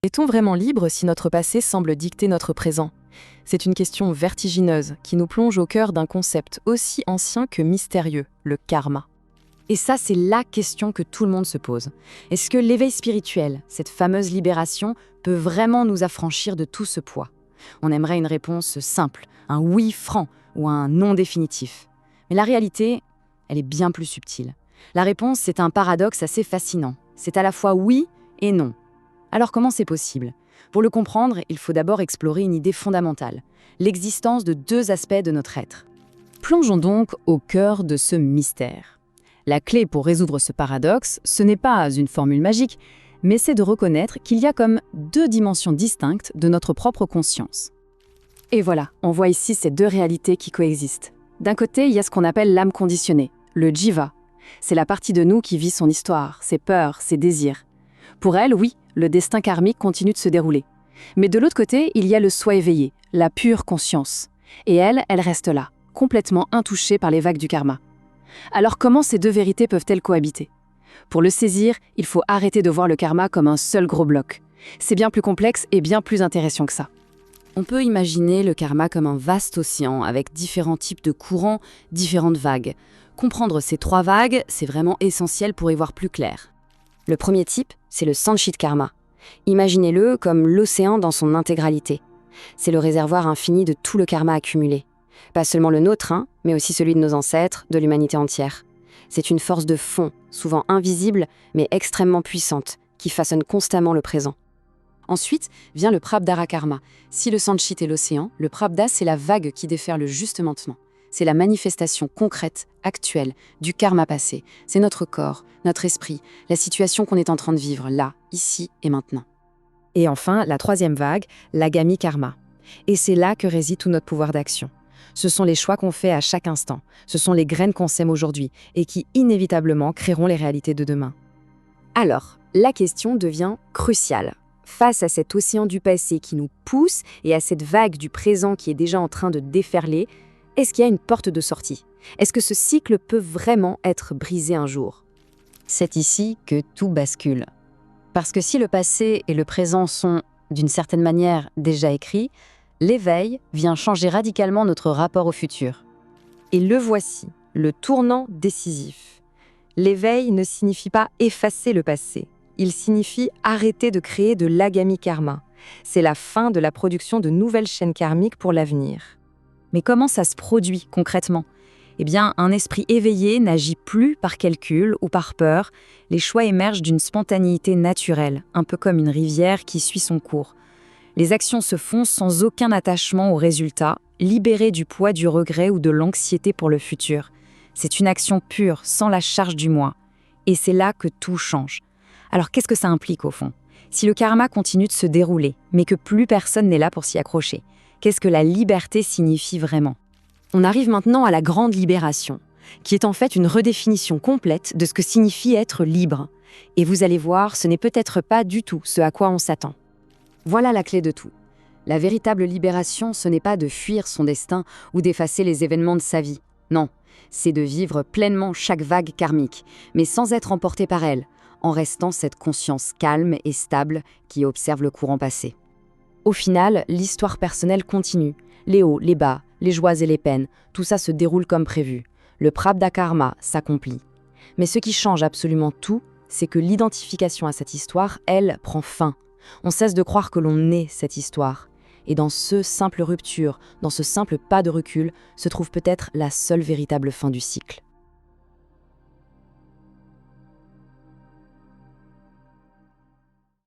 Est-on vraiment libre si notre passé semble dicter notre présent? C'est une question vertigineuse qui nous plonge au cœur d'un concept aussi ancien que mystérieux, le karma. Et ça, c'est la question que tout le monde se pose. Est-ce que l'éveil spirituel, cette fameuse libération, peut vraiment nous affranchir de tout ce poids? On aimerait une réponse simple, un oui franc ou un non définitif. Mais la réalité, elle est bien plus subtile. La réponse, c'est un paradoxe assez fascinant. C'est à la fois oui et non. Alors comment c'est possible? Pour le comprendre, il faut d'abord explorer une idée fondamentale, l'existence de deux aspects de notre être. Plongeons donc au cœur de ce mystère. La clé pour résoudre ce paradoxe, ce n'est pas une formule magique, mais c'est de reconnaître qu'il y a comme deux dimensions distinctes de notre propre conscience. Et voilà, on voit ici ces deux réalités qui coexistent. D'un côté, il y a ce qu'on appelle l'âme conditionnée, le jiva. C'est la partie de nous qui vit son histoire, ses peurs, ses désirs. Pour elle, oui, le destin karmique continue de se dérouler. Mais de l'autre côté, il y a le soi éveillé, la pure conscience. Et elle reste là, complètement intouchée par les vagues du karma. Alors comment ces deux vérités peuvent-elles cohabiter? Pour le saisir, il faut arrêter de voir le karma comme un seul gros bloc. C'est bien plus complexe et bien plus intéressant que ça. On peut imaginer le karma comme un vaste océan avec différents types de courants, différentes vagues. Comprendre ces trois vagues, c'est vraiment essentiel pour y voir plus clair. Le premier type, c'est le Sanchit Karma. Imaginez-le comme l'océan dans son intégralité. C'est le réservoir infini de tout le karma accumulé. Pas seulement le nôtre, mais aussi celui de nos ancêtres, de l'humanité entière. C'est une force de fond, souvent invisible, mais extrêmement puissante, qui façonne constamment le présent. Ensuite vient le Prabdhara Karma. Si le Sanchit est l'océan, le Prabdha, c'est la vague qui déferle juste maintenant. C'est la manifestation concrète, actuelle, du karma passé. C'est notre corps, notre esprit, la situation qu'on est en train de vivre, là, ici et maintenant. Et enfin, la troisième vague, l'Agami Karma. Et c'est là que réside tout notre pouvoir d'action. Ce sont les choix qu'on fait à chaque instant. Ce sont les graines qu'on sème aujourd'hui et qui, inévitablement, créeront les réalités de demain. Alors, la question devient cruciale. Face à cet océan du passé qui nous pousse et à cette vague du présent qui est déjà en train de déferler, est-ce qu'il y a une porte de sortie? Est-ce que ce cycle peut vraiment être brisé un jour? C'est ici que tout bascule. Parce que si le passé et le présent sont, d'une certaine manière, déjà écrits, l'éveil vient changer radicalement notre rapport au futur. Et le voici, le tournant décisif. L'éveil ne signifie pas effacer le passé. Il signifie arrêter de créer de l'agami karma. C'est la fin de la production de nouvelles chaînes karmiques pour l'avenir. Mais comment ça se produit concrètement? Eh bien, un esprit éveillé n'agit plus par calcul ou par peur. Les choix émergent d'une spontanéité naturelle, un peu comme une rivière qui suit son cours. Les actions se font sans aucun attachement au résultat, libérées du poids du regret ou de l'anxiété pour le futur. C'est une action pure, sans la charge du moi. Et c'est là que tout change. Alors qu'est-ce que ça implique au fond? Si le karma continue de se dérouler, mais que plus personne n'est là pour s'y accrocher, qu'est-ce que la liberté signifie vraiment? On arrive maintenant à la grande libération, qui est en fait une redéfinition complète de ce que signifie être libre. Et vous allez voir, ce n'est peut-être pas du tout ce à quoi on s'attend. Voilà la clé de tout. La véritable libération, ce n'est pas de fuir son destin ou d'effacer les événements de sa vie. Non, c'est de vivre pleinement chaque vague karmique, mais sans être emporté par elle, en restant cette conscience calme et stable qui observe le courant passé. Au final, l'histoire personnelle continue. Les hauts, les bas, les joies et les peines, tout ça se déroule comme prévu. Le Prabdha Karma s'accomplit. Mais ce qui change absolument tout, c'est que l'identification à cette histoire, elle, prend fin. On cesse de croire que l'on est cette histoire. Et dans ce simple rupture, dans ce simple pas de recul, se trouve peut-être la seule véritable fin du cycle.